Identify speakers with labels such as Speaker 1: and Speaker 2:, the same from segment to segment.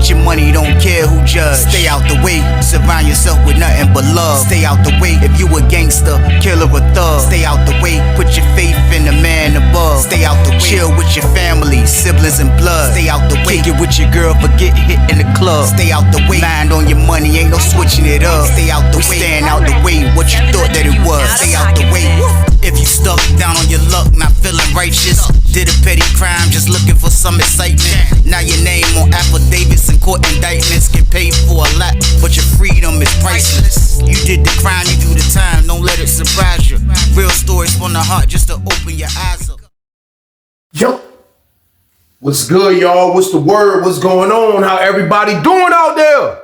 Speaker 1: Get your money, don't care who judge. Stay out the way, surround yourself with nothing but love. Stay out the way, if you a gangster, killer or thug. Stay out the way, put your faith in the man above. Stay out the way, chill with your family, siblings and blood. Stay out the way, kick it with your girl, forget hit in the club. Stay out the way, mind on your money, ain't no switching it up. Stay out the way, stand out the way, what you thought that it was. Stay out the way. If you stuck down on your luck, not feeling righteous, did a petty crime, just looking for some excitement. Now your name on affidavits and court indictments, get paid for a lot, but your freedom is priceless. You did the crime, you do the time, don't let it surprise you. Real stories from the heart, just to open your eyes up.
Speaker 2: Yo, what's good, y'all? What's the word? What's going on? How everybody doing out there?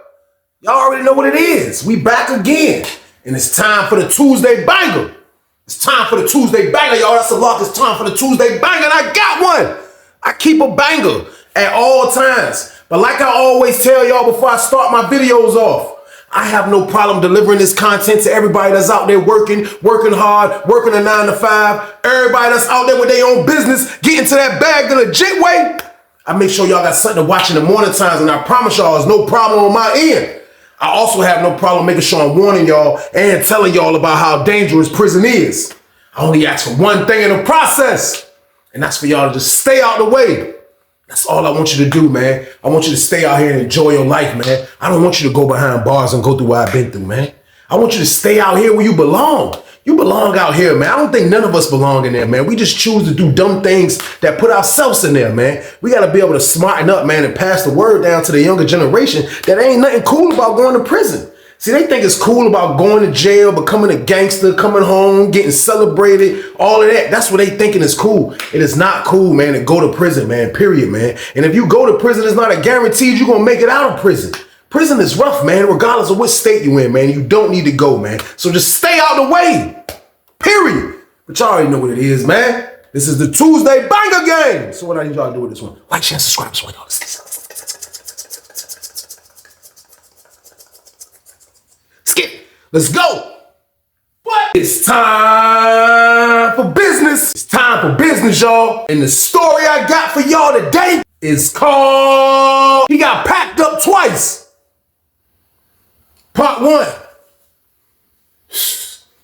Speaker 2: Y'all already know what it is. We back again, and it's time for the Tuesday banger. It's time for the Tuesday banger, y'all. That's a lock. It's time for the Tuesday banger, and I got one. I keep a banger at all times. But like I always tell y'all before I start my videos off, I have no problem delivering this content to everybody that's out there working hard, working a 9 to 5. Everybody that's out there with their own business, getting to that bag the legit way. I make sure y'all got something to watch in the morning times, and I promise y'all there's no problem on my end. I also have no problem making sure I'm warning y'all and telling y'all about how dangerous prison is. I only ask for one thing in the process, and that's for y'all to just stay out the way. That's all I want you to do, man. I want you to stay out here and enjoy your life, man. I don't want you to go behind bars and go through what I've been through, man. I want you to stay out here where you belong. You belong out here, man. I don't think none of us belong in there, man. We just choose to do dumb things that put ourselves in there, man. We got to be able to smarten up, man, and pass the word down to the younger generation that ain't nothing cool about going to prison. See, they think it's cool about going to jail, becoming a gangster, coming home, getting celebrated, all of that. That's what they thinking is cool. It is not cool, man, to go to prison, man, period, man. And if you go to prison, it's not a guarantee you're going to make it out of prison. Prison is rough, man, regardless of what state you in, man. You don't need to go, man. So just stay out the way, period. But y'all already know what it is, man. This is the Tuesday banger game. So what I need y'all to do with this one? Like, share, subscribe, so y'all skip. Let's go. What? It's time for business. It's time for business, y'all. And the story I got for y'all today is called He Got Packed Up Twice. Part 1.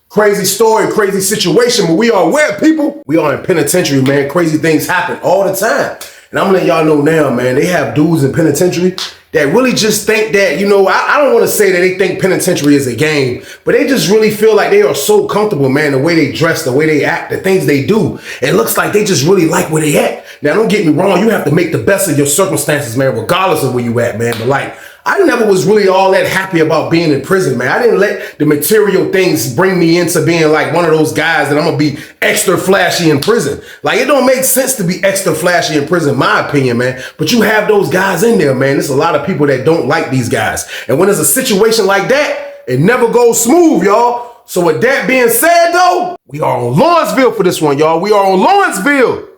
Speaker 2: Crazy story, crazy situation, but we are aware, people. We are in penitentiary, man. Crazy things happen all the time. And I'm gonna let y'all know now, man, they have dudes in penitentiary that really just think that, you know, I don't want to say that they think penitentiary is a game, but they just really feel like they are so comfortable, man, the way they dress, the way they act, the things they do. It looks like they just really like where they at. Now, don't get me wrong. You have to make the best of your circumstances, man, regardless of where you at, man. But like, I never was really all that happy about being in prison, man. I didn't let the material things bring me into being like one of those guys that I'm gonna be extra flashy in prison. Like, it don't make sense to be extra flashy in prison, in my opinion, man. But you have those guys in there, man. There's a lot of people that don't like these guys. And when there's a situation like that, it never goes smooth, y'all. So with that being said, though, we are on Lawrenceville for this one, y'all. We are on Lawrenceville.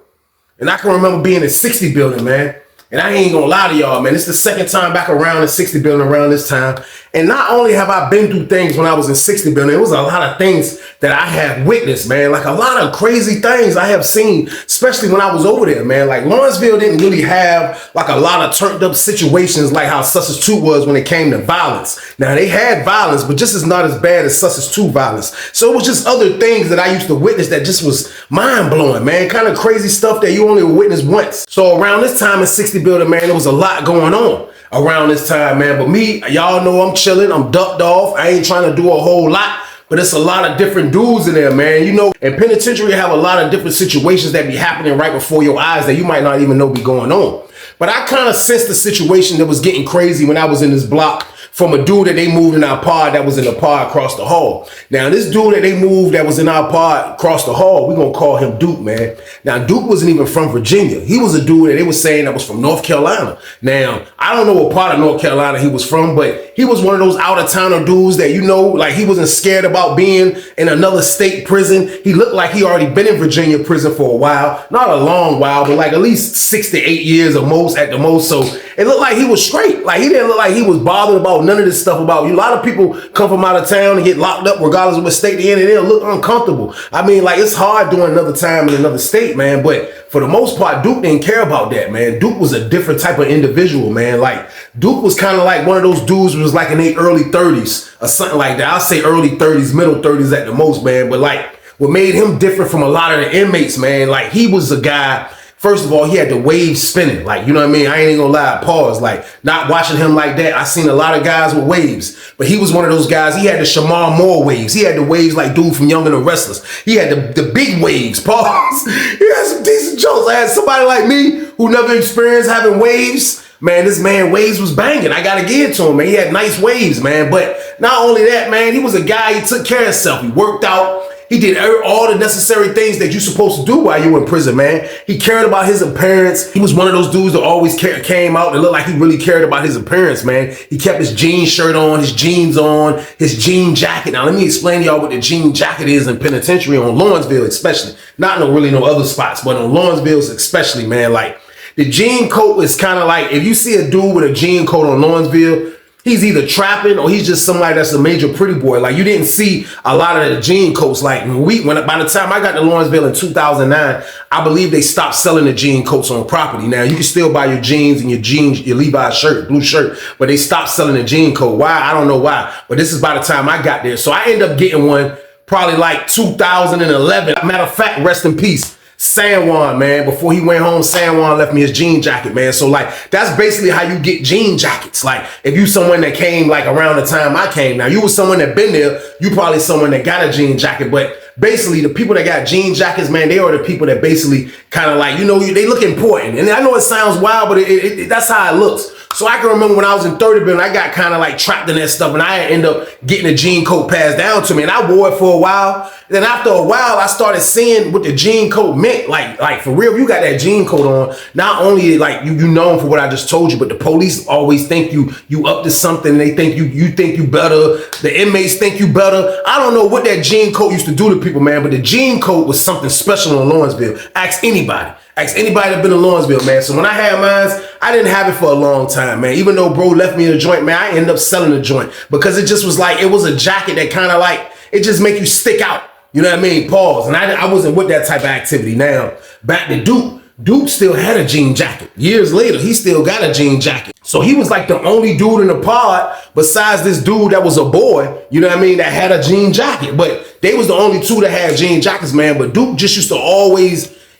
Speaker 2: And I can remember being in 60 building, man. And I ain't gonna lie to y'all, man. It's the second time back around in 60 building around this time. And not only have I been through things when I was in 60 building, it was a lot of things that I have witnessed, man. Like a lot of crazy things I have seen, especially when I was over there, man. Like Lawrenceville didn't really have like a lot of turned up situations like how Sussex 2 was when it came to violence. Now they had violence, but just as not as bad as Sussex 2 violence. So it was just other things that I used to witness that just was mind blowing, man. Kind of crazy stuff that you only witness once. So around this time in 60 building, man, there was a lot going on around this time, man. But me, y'all know I'm chilling. I'm ducked off. I ain't trying to do a whole lot, but it's a lot of different dudes in there, man. You know, in penitentiary, you have a lot of different situations that be happening right before your eyes that you might not even know be going on. But I kind of sensed the situation that was getting crazy when I was in this block from a dude that they moved in our pod that was in the pod across the hall. Now, this dude that they moved that was in our pod across the hall, we're going to call him Duke, man. Now, Duke wasn't even from Virginia. He was a dude that they were saying that was from North Carolina. Now, I don't know what part of North Carolina he was from, but he was one of those out-of-towner dudes that, you know, like he wasn't scared about being in another state prison. He looked like he already been in Virginia prison for a while. Not a long while, but like at least 6 to 8 years or most at the most. So it looked like he was straight. Like he didn't look like he was bothered about none of this stuff about you. A lot of people come from out of town and get locked up regardless of what state they're in, and they'll look uncomfortable. I mean, like, it's hard doing another time in another state, man, but for the most part, Duke didn't care about that, man. Duke was a different type of individual, man. Like, Duke was kind of like one of those dudes who was like in their early 30s or something like that. I'll say early 30s, middle 30s at the most, man. But like what made him different from a lot of the inmates, man, like he was a guy. First of all, he had the waves spinning. Like, you know what I mean? I ain't gonna lie, pause. Like, not watching him like that, I seen a lot of guys with waves. But he was one of those guys, he had the Shamar Moore waves. He had the waves like dude from Young and the Restless. He had the big waves, pause. He had some decent jokes. I had somebody like me who never experienced having waves. Man, this man waves was banging. I gotta give it to him, man. He had nice waves, man. But not only that, man, he was a guy, he took care of himself. He worked out. He did all the necessary things that you're supposed to do while you in prison, man. He cared about his appearance. He was one of those dudes that always came out and looked like he really cared about his appearance, man. He kept his jean shirt on, his jeans on, his jean jacket. Now, let me explain to y'all what the jean jacket is in penitentiary on Lawrenceville, especially. Not really no other spots, but on Lawrenceville especially, man. Like, the jean coat is kind of like, if you see a dude with a jean coat on Lawrenceville, he's either trapping or he's just somebody that's a major pretty boy. Like, you didn't see a lot of the jean coats. Like, by the time I got to Lawrenceville in 2009, I believe they stopped selling the jean coats on property. Now, you can still buy your jeans and your Levi's shirt, blue shirt, but they stopped selling the jean coat. Why? I don't know why. But this is by the time I got there. So I ended up getting one probably like 2011. Matter of fact, rest in peace, San Juan, man. Before he went home, San Juan left me his jean jacket, man. So like, that's basically how you get jean jackets. Like, if you someone that came like around the time I came, now you was someone that been there, you probably someone that got a jean jacket. But basically the people that got jean jackets, man, they are the people that basically kind of like, you know, they look important. And I know it sounds wild, but that's how it looks. So I can remember when I was in 30 building, I got kind of like trapped in that stuff, and I ended up getting a jean coat passed down to me, and I wore it for a while. Then after a while, I started seeing what the jean coat meant. Like for real, you got that jean coat on, not only like you known for what I just told you, but the police always think you up to something. They think you think you better. The inmates think you better. I don't know what that jean coat used to do to people, man, but the jean coat was something special in Lawrenceville. Ask anybody. Ask anybody that been in Lawrenceville, man. So when I had mine, I didn't have it for a long time, man. Even though bro left me in a joint, man, I ended up selling the joint because it just was like, it was a jacket that kind of like, it just make you stick out. You know what I mean? Pause. And I wasn't with that type of activity. Now, back to Duke. Duke still had a jean jacket. Years later, he still got a jean jacket. So he was like the only dude in the pod besides this dude that was a boy, you know what I mean, that had a jean jacket. But they was the only two that had jean jackets, man. But Duke just used to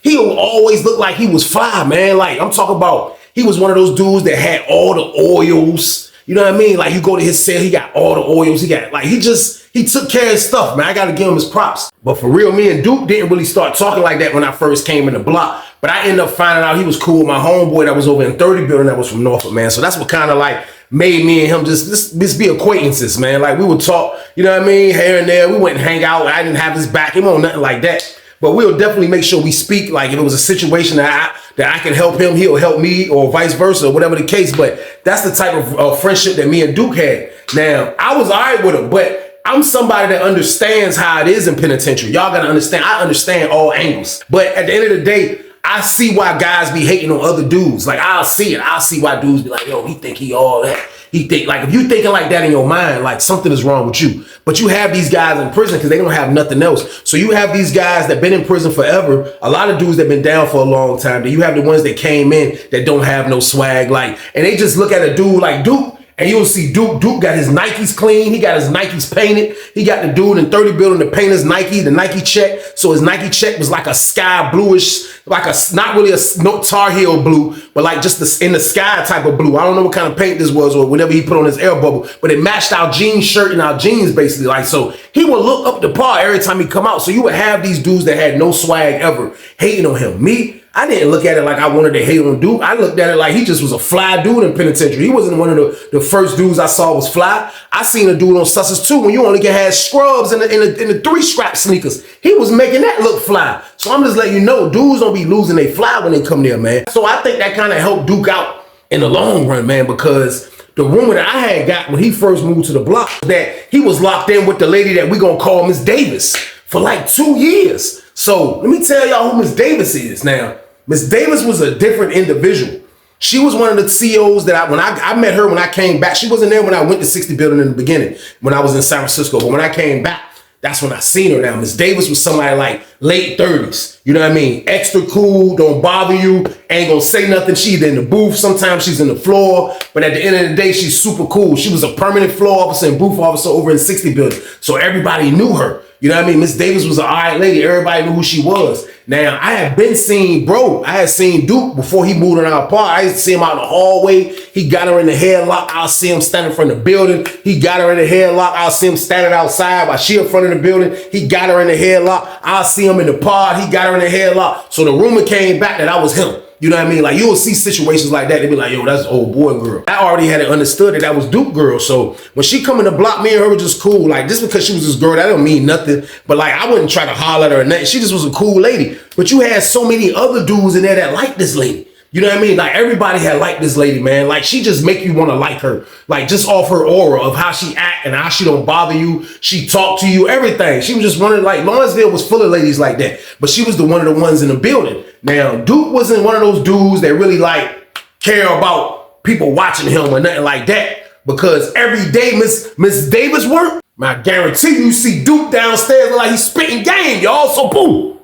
Speaker 2: he would always look like he was fly, man. Like, I'm talking about, he was one of those dudes that had all the oils. You know what I mean? Like, you go to his cell, he got all the oils. He took care of his stuff, man. I got to give him his props. But for real, me and Duke didn't really start talking like that when I first came in the block. But I ended up finding out he was cool with my homeboy that was over in 30 building that was from Norfolk, man. So that's what kind of like made me and him just be acquaintances, man. Like, we would talk, you know what I mean, here and there. We went and hang out. I didn't have his back. It wasn't nothing like that. But we'll definitely make sure we speak. Like, if it was a situation that I can help him, he'll help me, or vice versa, or whatever the case. But that's the type of friendship that me and Duke had. Now, I was all right with him, but I'm somebody that understands how it is in penitentiary. Y'all gotta understand, I understand all angles. But at the end of the day, I see why guys be hating on other dudes. Like, I'll see it. I'll see why dudes be like, yo, he think he all that. He think, like, if you thinking like that in your mind, like, something is wrong with you. But you have these guys in prison because they don't have nothing else. So you have these guys that been in prison forever. A lot of dudes that been down for a long time. Then you have the ones that came in that don't have no swag. Like, and they just look at a dude like Duke, and you'll see Duke got his Nikes clean. He got his Nikes painted. He got the dude in 30 building to paint his Nike, the Nike check. So his Nike check was like a sky bluish, like not really a no Tar Heel blue, but like just in the sky type of blue. I don't know what kind of paint this was or whatever he put on his air bubble, but it matched our jean shirt and our jeans basically. Like, so he would look up the par every time he come out. So you would have these dudes that had no swag ever hating on him. Me, I didn't look at it like I wanted to hate on Duke. I looked at it like he just was a fly dude in penitentiary. He wasn't one of the first dudes I saw was fly. I seen a dude on Sussex too when you only can have scrubs in the 3-strap sneakers. He was making that look fly. So I'm just letting you know, dudes don't be losing their fly when they come there, man. So I think that kind of helped Duke out in the long run, man, because the rumor that I had got when he first moved to the block was that he was locked in with the lady that we gonna call Miss Davis for like 2 years. So let me tell y'all who Miss Davis is now. Miss Davis was a different individual. She was one of the CEOs that when I met her when I came back. She wasn't there when I went to 60 building in the beginning when I was in San Francisco. But when I came back, That's when I seen her now. Miss Davis was somebody like late 30s. You know what I mean? Extra cool, don't bother you, ain't gonna say nothing. She's in the booth. Sometimes she's in the floor. But at the end of the day, she's super cool. She was a permanent floor officer and booth officer over in 60 building. So everybody knew her. You know what I mean? Miss Davis was an all right lady. Everybody knew who she was. Now, I had been seeing, I had seen Duke before he moved in our apartment. I used to see him out in the hallway. He got her in the headlock. I'll see him standing in front of the building. He got her in the headlock. I'll see him standing outside while she in front of the building. He got her in the headlock. I'll see him in the pod. He got her in the headlock. So the rumor came back that I was him. You know what I mean? Like, you will see situations like that. They be like, yo, that's old boy girl. I already had it understood that was Duke girl. So when she come in the block, me and her were just cool. Like, just because she was this girl, that don't mean nothing. But like, I wouldn't try to holler at her or nothing. She just was a cool lady. But you had so many other dudes in there that liked this lady. You know what I mean? Like, everybody had liked this lady, man. Like, she just make you want to like her. Like, just off her aura of how she act and how she don't bother you. She talk to you, everything. She was just one of, like, Lawrenceville was full of ladies like that. But she was one of the ones in the building. Now, Duke wasn't one of those dudes that really, like, care about people watching him or nothing like that. Because every day Miss Davis work, I guarantee you see Duke downstairs like he's spitting game, y'all. So, boom.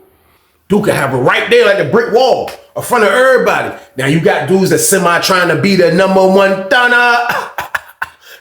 Speaker 2: Duke can have her right there like the brick wall in front of everybody. Now, you got dudes that semi trying to be the #1 stunner.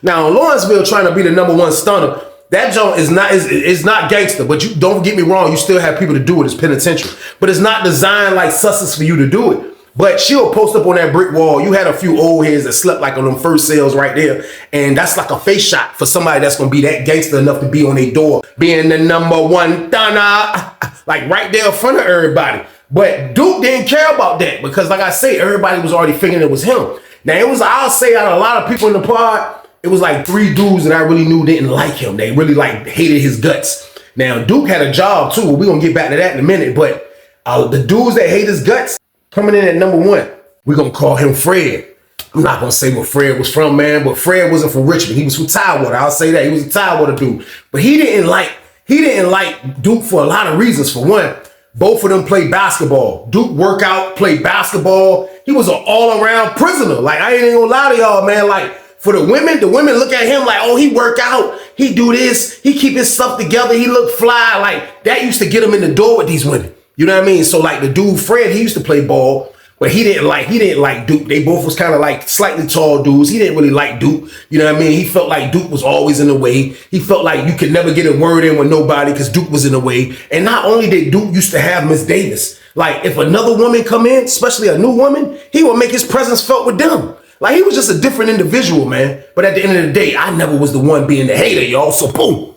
Speaker 2: Now, Lawrenceville trying to be the #1 stunner, that joint is not gangster. But you don't get me wrong, you still have people to do it. It's penitentiary. But it's not designed like Sussex for you to do it. But she'll post up on that brick wall. You had a few old heads that slept like on them first sales right there. And that's like a face shot for somebody that's going to be that gangster enough to be on their door. Being the #1 stunner. Like right there in front of everybody. But Duke didn't care about that because, like I say, everybody was already figuring it was him. Now, I'll say out of a lot of people in the pod, it was like 3 dudes that I really knew didn't like him. They really like hated his guts. Now, Duke had a job too. We're going to get back to that in a minute. But the dudes that hate his guts, coming in at #1, we're going to call him Fred. I'm not going to say where Fred was from, man, but Fred wasn't from Richmond. He was from Tidewater. I'll say that. He was a Tidewater dude. But he didn't like Duke for a lot of reasons. For one, both of them played basketball. Duke work out, played basketball. He was an all-around prisoner. Like, I ain't gonna lie to y'all, man. Like, for the women look at him like, oh, he work out, he do this, he keep his stuff together, he look fly. Like, that used to get him in the door with these women. You know what I mean? So, like, the dude Fred, he used to play ball. But he didn't like Duke. They both was kind of like slightly tall dudes. He didn't really like Duke. You know what I mean? He felt like Duke was always in the way. He felt like you could never get a word in with nobody because Duke was in the way. And not only did Duke used to have Miss Davis, like if another woman come in, especially a new woman, he would make his presence felt with them. Like he was just a different individual, man. But at the end of the day, I never was the one being the hater, y'all. So boom.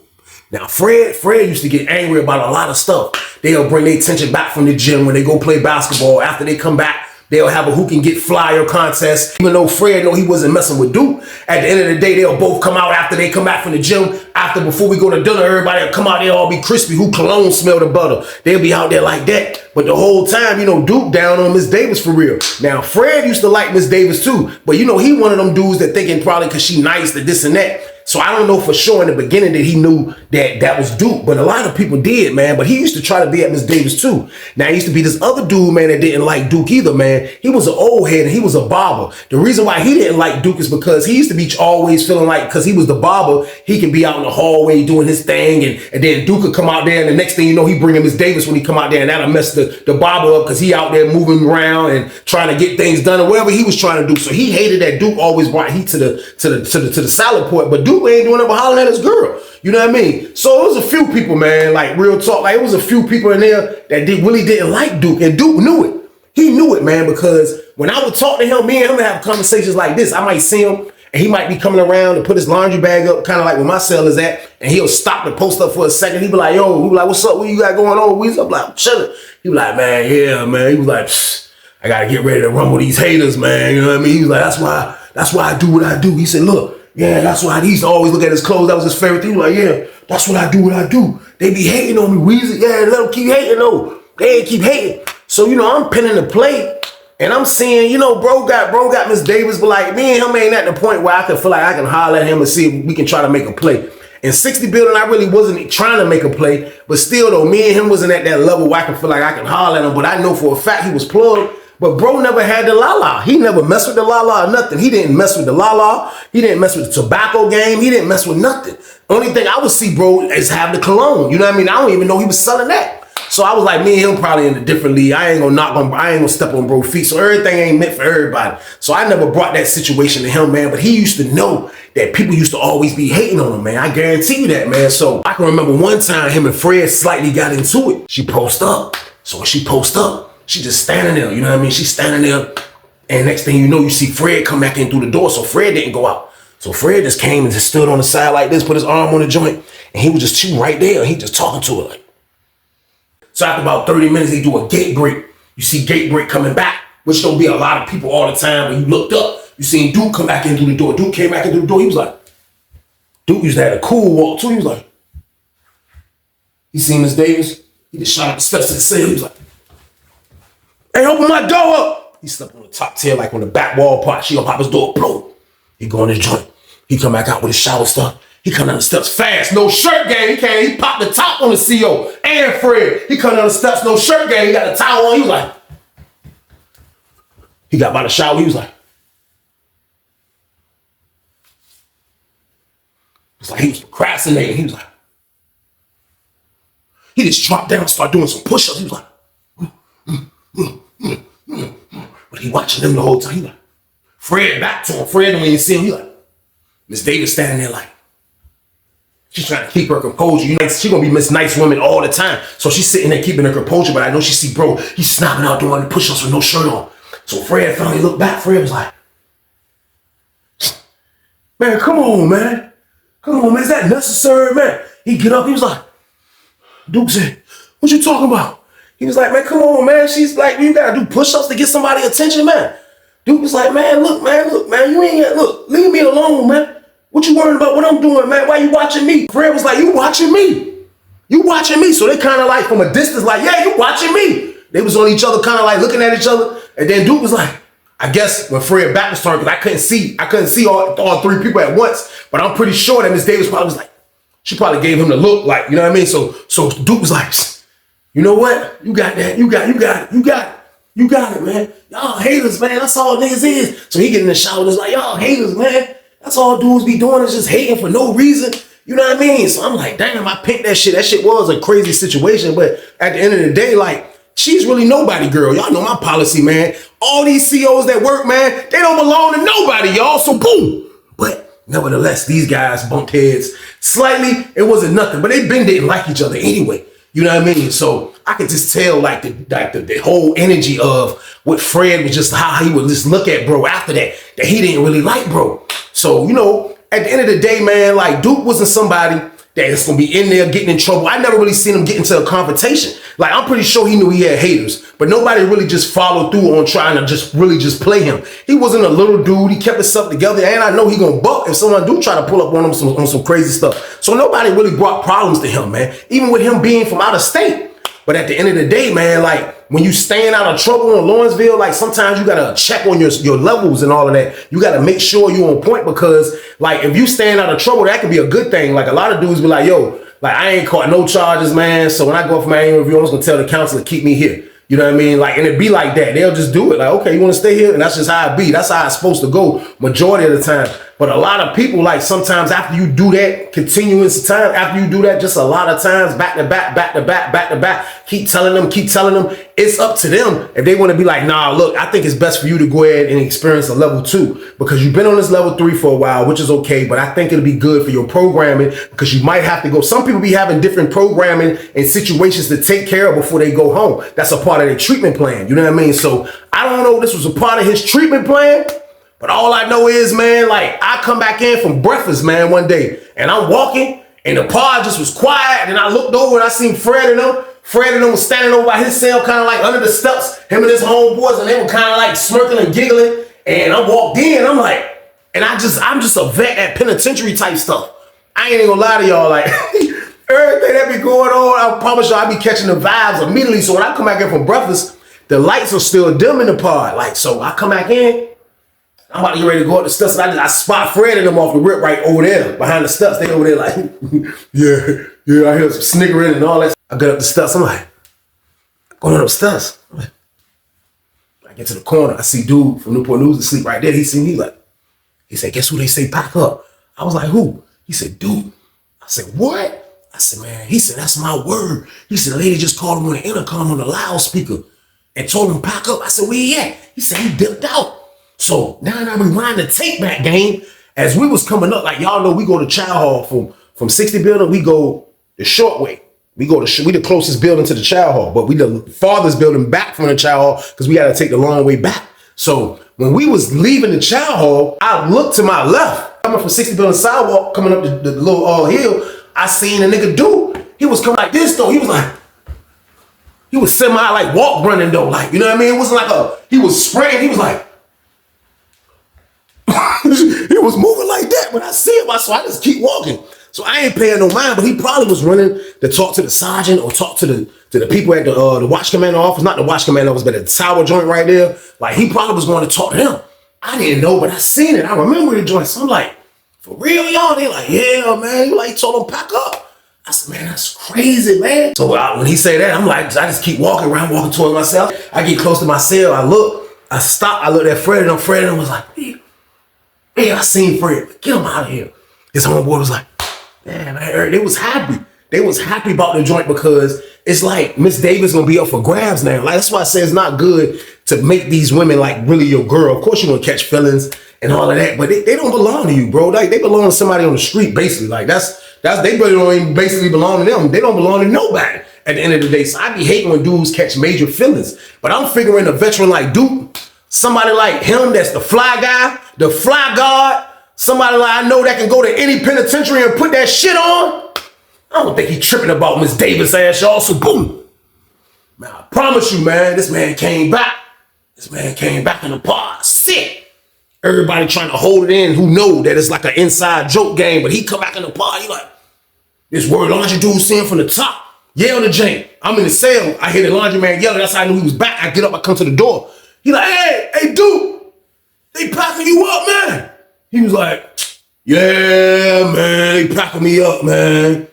Speaker 2: Now, Fred used to get angry about a lot of stuff. They'll bring their attention back from the gym when they go play basketball. After they come back, they'll have a who can get flyer contest. Even though Fred know he wasn't messing with Duke, at the end of the day, they'll both come out after they come back from the gym. Before we go to dinner, everybody will come out, they'll all be crispy. Who cologne smell the butter? They'll be out there like that. But the whole time, Duke down on Miss Davis for real. Now, Fred used to like Miss Davis too. But he one of them dudes that thinking probably because she nice, that this and that. So I don't know for sure in the beginning that he knew that was Duke, but a lot of people did, man. But he used to try to be at Miss Davis too. Now, he used to be this other dude, man, that didn't like Duke either, man. He was an old head and he was a barber. The reason why he didn't like Duke is because he used to be always feeling like, because he was the barber, he can be out in the hallway doing his thing, and then Duke could come out there, and the next thing you know, he bring him Miss Davis when he come out there, and that'll mess the barber up because he out there moving around and trying to get things done or whatever he was trying to do. So he hated that Duke always brought heat to the salad port, but Duke ain't doing it but hollering at his girl. You know what I mean? So it was a few people, man, like real talk. Like it was a few people in there that really didn't like Duke, and Duke knew it. He knew it, man, because when I would talk to him, me and him would have conversations like this. I might see him, and he might be coming around to put his laundry bag up, kind of like where my cell is at, and he'll stop and post up for a second. He'd be like, yo, he be like, what's up? What you got going on? Weezy? I'm like, chilling. He be like, man, yeah, man. He was like, I gotta get ready to rumble these haters, man. You know what I mean? He was like, that's why I do what I do. He said, look, yeah, that's why he used to always look at his clothes. That was his favorite thing. He was like, yeah, that's what I do, They be hating on me, Weezy. Yeah, let them keep hating, though. They ain't keep hating. So, I'm pinning the plate, and I'm seeing, bro got Miss Davis, but like, me and him ain't at the point where I can feel like I can holler at him and see if we can try to make a play. In 60 building, I really wasn't trying to make a play, but still, though, me and him wasn't at that level where I can feel like I can holler at him, but I know for a fact he was plugged. But bro never had the la-la. He never messed with the la-la or nothing. He didn't mess with the la-la. He didn't mess with the tobacco game. He didn't mess with nothing. Only thing I would see, bro, is have the cologne. You know what I mean? I don't even know he was selling that. So I was like, me and him probably in a different league. I ain't gonna step on bro feet. So everything ain't meant for everybody. So I never brought that situation to him, man. But he used to know that people used to always be hating on him, man. I guarantee you that, man. So I can remember one time him and Fred slightly got into it. She post up. So when she post up, she just standing there. You know what I mean? She's standing there. And next thing you know, you see Fred come back in through the door. So Fred didn't go out. So Fred just came and just stood on the side like this, put his arm on the joint. And he was just shooting right there. And he just talking to her like. So after about 30 minutes, they do a gate break. You see gate break coming back, which don't be a lot of people all the time. When you looked up, you seen Duke come back in through the door. Duke came back in through the door. He was like, Duke used to have a cool walk too. He was like, he seen Miss Davis. He just shot up the steps to the cell. He was like, hey, open my door up. He slept on the top tier, like on the back wall part. She gonna pop his door, boom. He go in his joint. He come back out with his shower stuff. He come down the steps fast, no shirt game. He came, he popped the top on the CO and Fred. He come down the steps, no shirt game. He got the towel on. He was like, he got by the shower. He was like, it's like he was procrastinating. He was like, he just dropped down and started doing some push-ups. He was like, but he watching them the whole time. He like, Fred back to him. Fred don't even see him. He like, Miss Davis standing there like, she's trying to keep her composure. You know, she gonna be Miss Nice Woman all the time. So she's sitting there keeping her composure, but I know she see bro, he's snapping out doing the push-ups with no shirt on. So Fred finally looked back. Fred was like, man, come on, man. Come on, man. Is that necessary, man? He get up. He was like, Duke said, what you talking about? He was like, man, come on, man. She's like, you gotta do push-ups to get somebody attention, man. Duke was like, man, look, man, you ain't, look, leave me alone, man. What you worried about what I'm doing, man? Why you watching me? Fred was like, you watching me. You watching me. So they kind of like from a distance, like, yeah, you watching me. They was on each other, kind of like looking at each other. And then Duke was like, I guess when Fred back was turned, because I couldn't see all three people at once. But I'm pretty sure that Miss Davis probably was like, she probably gave him the look, like, you know what I mean? So Duke was like, you know what? You got that. You got it, man. Y'all haters, man. That's all niggas is. So he get in the shower and it's like, y'all haters, man. That's all dudes be doing is just hating for no reason. You know what I mean? So I'm like, damn, I picked that shit. That shit was a crazy situation. But at the end of the day, like, she's really nobody, girl. Y'all know my policy, man. All these CEOs that work, man, they don't belong to nobody, y'all. So boom. But nevertheless, these guys bumped heads slightly. It wasn't nothing, but they been didn't like each other anyway. You know what I mean? So I could just tell like the whole energy of what Fred was, just how he would just look at bro after that he didn't really like bro. So, you know, at the end of the day, man, like Duke wasn't somebody that's gonna be in there getting in trouble. I never really seen him get into a confrontation. Like, I'm pretty sure he knew he had haters, but nobody really just followed through on trying to just really just play him. He wasn't a little dude. He kept himself together, and I know he gonna buck if someone do try to pull up on him on some crazy stuff. So nobody really brought problems to him, man, even with him being from out of state. But at the end of the day, man, like, when you staying out of trouble in Lawrenceville, like, sometimes you gotta check on your levels and all of that. You gotta make sure you on point, because, like, if you staying out of trouble, that could be a good thing. Like, a lot of dudes be like, yo, like, I ain't caught no charges, man. So when I go for my interview, I'm just gonna tell the counselor, keep me here. You know what I mean? Like, and it be like that. They'll just do it. Like, okay, you want to stay here? And that's just how it be. That's how it's supposed to go majority of the time. But a lot of people, like, sometimes after you do that, continuous time, after you do that just a lot of times, back to back, keep telling them, it's up to them if they want to be like, nah, look, I think it's best for you to go ahead and experience a level 2, because you've been on this level 3 for a while, which is okay, but I think it'll be good for your programming, because you might have to go. Some people be having different programming and situations to take care of before they go home. That's a part of their treatment plan. You know what I mean? So I don't know if this was a part of his treatment plan, but all I know is, man, like, I come back in from breakfast, man, one day, and I'm walking, and the pod just was quiet, and I looked over and I seen Fred and them. Fred and them was standing over by his cell, kind of like under the steps, him and his homeboys, and they were kind of like smirking and giggling. And I walked in, I'm like, and I'm just a vet at penitentiary type stuff. I ain't even gonna lie to y'all, like, everything that be going on, I promise y'all, I be catching the vibes immediately. So when I come back in from breakfast, the lights are still dim in the pod. Like, so I come back in, I'm about to get ready to go up the steps, and I spot Fred and them off the rip right over there, behind the steps. They over there like, yeah, I hear some snickering and all that. I got up the steps, I'm like, going up the steps. I Get to the corner. I see dude from Newport News asleep right there. He see me like, he said, guess who they say pack up? I was like, who? He said, dude. I said, what? I said, man, he said, that's my word. He said, the lady just called him on the intercom on the loudspeaker and told him pack up. I said, where he at? He said, he dipped out. So now I rewind the tape back, game. As we was coming up, like y'all know, we go to Chow Hall from 60 building, we go the short way. We the closest building to the Chow Hall, but we the farthest building back from the Chow Hall because we got to take the long way back. So when we was leaving the Chow Hall, I looked to my left, coming from 60 building sidewalk, coming up the little hill. I seen a nigga dude. He was coming like this though. He was semi like walk running though, like, you know what I mean? It wasn't like he was spraying. He was like, he was moving like that. When I see him, so I just keep walking. So I ain't paying no mind, but he probably was running to talk to the sergeant or talk to the people at the watch commander office, not the watch commander office, but the tower joint right there. Like he probably was going to talk to him. I didn't know, but I seen it. I remember the joint. So I'm like, for real, y'all? They like, yeah, man. You like told him pack up. I said, man, that's crazy, man. So when he say that, I'm like, I just keep walking around, walking towards myself. I get close to my cell. I look, I stop. I look at Fred, and Fred was like, hey, I seen Fred. Get him out of here. His homeboy was like, man, they was happy. They was happy about the joint because it's like Miss Davis gonna be up for grabs now. Like that's why I say it's not good to make these women like really your girl. Of course you're gonna catch feelings and all of that, but they don't belong to you, bro. Like they belong to somebody on the street, basically. Like that's they really don't even basically belong to them. They don't belong to nobody at the end of the day. So I be hating when dudes catch major feelings. But I'm figuring a veteran like Duke, somebody like him that's the fly guy, the fly guard, somebody like I know that can go to any penitentiary and put that shit on. I don't think he tripping about Miss Davis ass, y'all. So boom. Man, I promise you, man, this man came back. This man came back in the bar, sick. Everybody trying to hold it in who know that it's like an inside joke game, but he come back in the bar, he like, this word laundry dude saying from the top, yell to Jane. I'm in the cell. I hear the laundry man yelling. That's how I knew he was back. I get up, I come to the door. He like, hey, dude, they packing you up, man. He was like, yeah, man, they packing me up, man.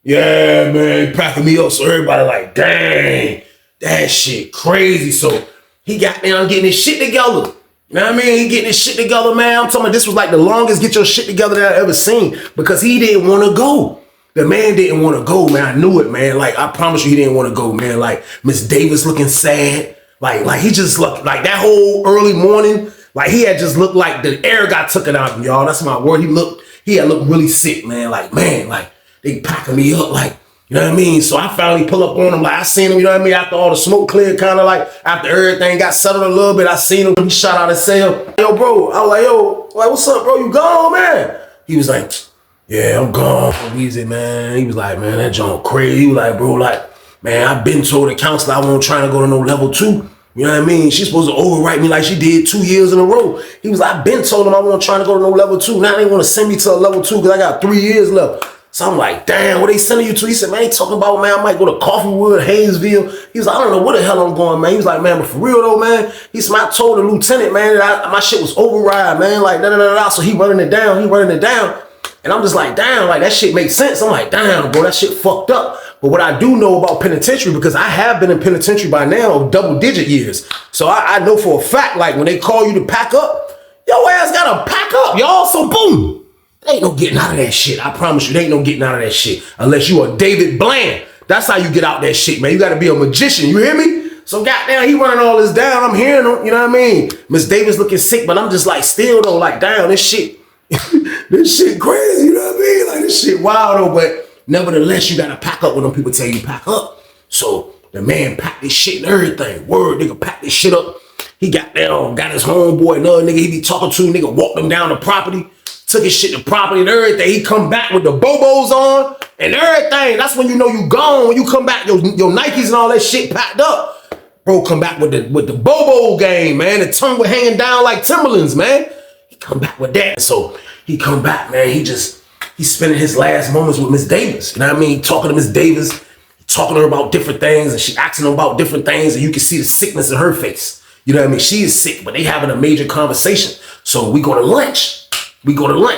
Speaker 2: Yeah, man, they packing me up. So everybody like, dang, that shit crazy. So he got down getting his shit together. You know what I mean? He getting his shit together, man. I'm talking about this was like the longest get your shit together that I ever seen because he didn't want to go. The man didn't want to go, man. I knew it, man. Like, I promise you he didn't want to go, man. Like, Miss Davis looking sad. Like he just looked like that whole early morning. Like, he had just looked like the air got taken out of him, y'all. That's my word. He had looked really sick, man. Like, man, like, they packing me up, like, you know what I mean? So I finally pull up on him. Like, I seen him, you know what I mean? After all the smoke cleared, kind of like, after everything got settled a little bit, I seen him. He shot out his cell. Yo, bro. I was like, yo, like, what's up, bro? You gone, man? He was like, yeah, I'm gone. Easy, man. He was like, man, that joint crazy. He was like, bro, like, man, I've been told the counselor I won't try to go to no level 2. You know what I mean? She's supposed to overwrite me like she did 2 years in a row. He was like, I've been told him I won't try to go to no level 2. Now they want to send me to a level 2 because I got 3 years left. So I'm like, damn, what they sending you to? He said, man, they talking about, man, I might go to Coffeewood, Hayesville. He was like, I don't know where the hell I'm going, man. He was like, man, but for real though, man, he said, I told the lieutenant, man, that my shit was override, man, like, da-da-da-da. So he running it down. And I'm just like, damn, like that shit makes sense. I'm like, damn, bro, that shit fucked up. But what I do know about penitentiary, because I have been in penitentiary by now, double-digit years. So I know for a fact, like when they call you to pack up, your ass gotta pack up, y'all. So boom. There ain't no getting out of that shit. I promise you, there ain't no getting out of that shit. Unless you are David Bland. That's how you get out that shit, man. You gotta be a magician, you hear me? So goddamn, he running all this down. I'm hearing him, you know what I mean? Miss Davis looking sick, but I'm just like still though, like damn, this shit, this shit crazy, you know what I mean? Like this shit wild though, but nevertheless, you gotta pack up when them people tell you pack up. So the man packed this shit and everything. Word, nigga packed this shit up. He got down, got his homeboy, another nigga he be talking to, nigga walked him down the property. Took his shit to property and everything. He come back with the Bobos on and everything. That's when you know you gone. When you come back, your Nikes and all that shit packed up. Bro, come back with the Bobo game, man. The tongue was hanging down like Timberlands, man. He come back with that. So he come back, man. He's spending his last moments with Miss Davis. You know what I mean? Talking to Miss Davis, talking to her about different things, and she asking him about different things, and you can see the sickness in her face. You know what I mean? She is sick, but they having a major conversation. So we go to lunch.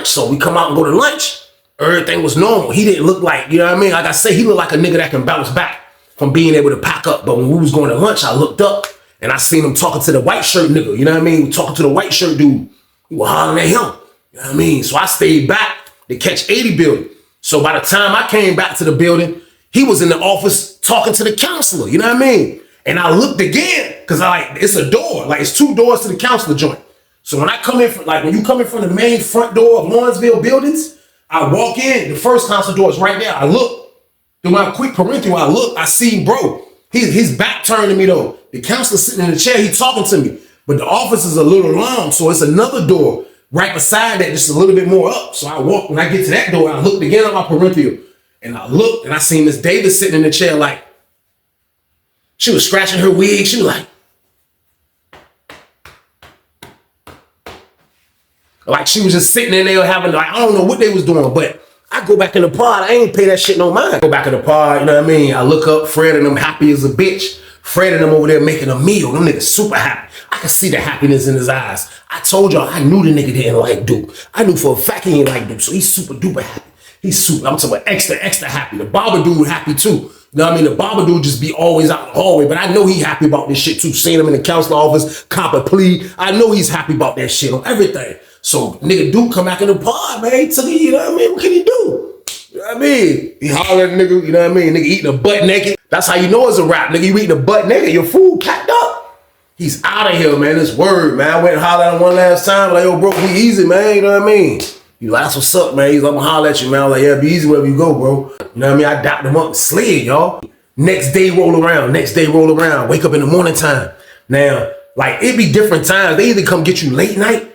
Speaker 2: So we come out and go to lunch. Everything was normal. He didn't look like, you know what I mean? Like I say, he looked like a nigga that can bounce back from being able to pack up. But when we was going to lunch, I looked up And I seen him talking to the white shirt nigga, you know what I mean? Talking to the white shirt dude. He was hollering at him, you know what I mean? So I stayed back to catch 80 building. So by the time I came back to the building, he was in the office talking to the counselor, you know what I mean? And I looked again, because it's a door, like it's 2 doors to the counselor joint. So when I come in, when you come in from the main front door of Lawrenceville buildings, I walk in, the first counselor door is right there. I look, through my quick parental, I look, I see bro, his back turned to me though. The counselor sitting in the chair, he talking to me. But the office is a little long, so it's another door right beside that, just a little bit more up. So I walk, when I get to that door, I looked again at my parental, and I looked, and I seen Miss Davis sitting in the chair like, she was scratching her wig. She was like she was just sitting in there having, like, I don't know what they was doing, but I go back in the pod. I ain't pay that shit no mind. Go back in the pod, you know what I mean? I look up, Fred and them happy as a bitch. Fred and them over there making a meal. Them niggas super happy. I can see the happiness in his eyes. I told y'all, I knew the nigga didn't like Duke. I knew for a fact he didn't like Duke, so he's super duper happy. I'm talking about extra happy. The barber dude happy too. You know what I mean? The barber dude just be always out in the hallway, but I know he happy about this shit too. Seeing him in the counselor office, cop a plea. I know he's happy about that shit on everything. So nigga Duke come back in the pod, man. He took it, you know what I mean? What can he do? You know what I mean? He hollered at the nigga, you know what I mean? Nigga eating a butt naked. That's how you know it's a rap. Nigga, you eating a butt naked, your food packed up. He's out of here, man. This word, man. I went and hollered at him one last time. Like, yo, bro, be easy, man. You know what I mean? He like, that's what's up, man. He's like, I'm gonna holler at you, man. I was like, yeah, be easy wherever you go, bro. You know what I mean? I dapped him up and slid, y'all. Next day roll around. Wake up in the morning time. Now, like, it be different times. They either come get you late night,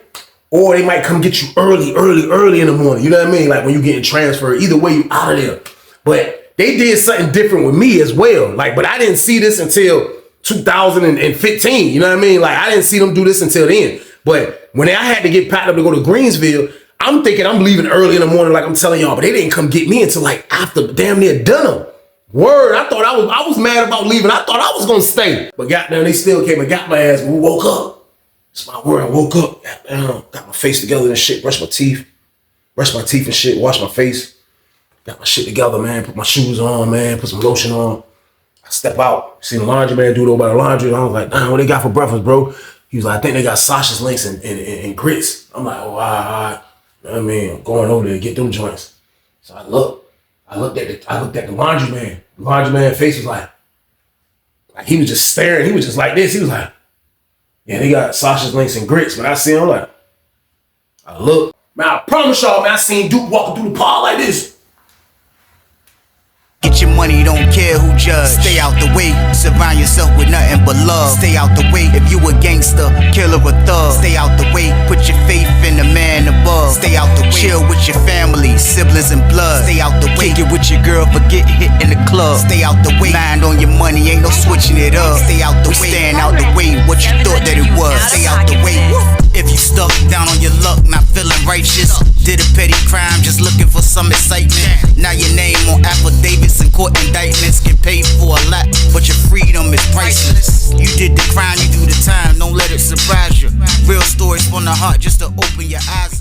Speaker 2: or they might come get you early in the morning. You know what I mean? Like when you getting transferred. Either way, you out of there. But they did something different with me as well. Like, but I didn't see this until 2015. You know what I mean? Like, I didn't see them do this until then. But when I had to get packed up to go to Greensville, I'm thinking I'm leaving early in the morning, like I'm telling y'all, but they didn't come get me until like after damn near done. Word, I thought I was mad about leaving. I thought I was gonna stay. But goddamn, they still came and got my ass when we woke up. It's my word, I woke up, goddamn, got my face together and shit, brushed my teeth and shit, washed my face, got my shit together, man, put my shoes on, man, put some lotion on. I step out, see the laundry man dude over by the laundry, and I was like, what they got for breakfast, bro? He was like, I think they got sausage links and grits. I'm like, oh, all right. You know what I mean? I'm going over there to get them joints. So I looked at the laundry man. The laundry man's face was like he was just staring. He was just like this. He was like, yeah, they got sausage links and grits. But I see him like, I look. Man, I promise y'all, man, I seen Duke walking through the pod like this.
Speaker 1: Get your money, don't care who judge. Stay out the way, surround yourself with nothing but love. Stay out the way, if you a gangster, killer or thug. Stay out the way, put your faith in the man above. Stay out the way, chill with your family, siblings and blood. Stay out the way, kick it with your girl, forget hit in the club. Stay out the way, mind on your money, ain't no switching it up. Stay out the way, stand out the way, what you thought that it was. Stay out the way, if you stuck down on your luck, not feeling righteous. Did a petty crime, just looking for some excitement. Now your name on affidavits and court indictments get paid for a lot, but your freedom is priceless. You did the crime, you do the time, don't let it surprise you. Real stories from the heart, just to open your eyes.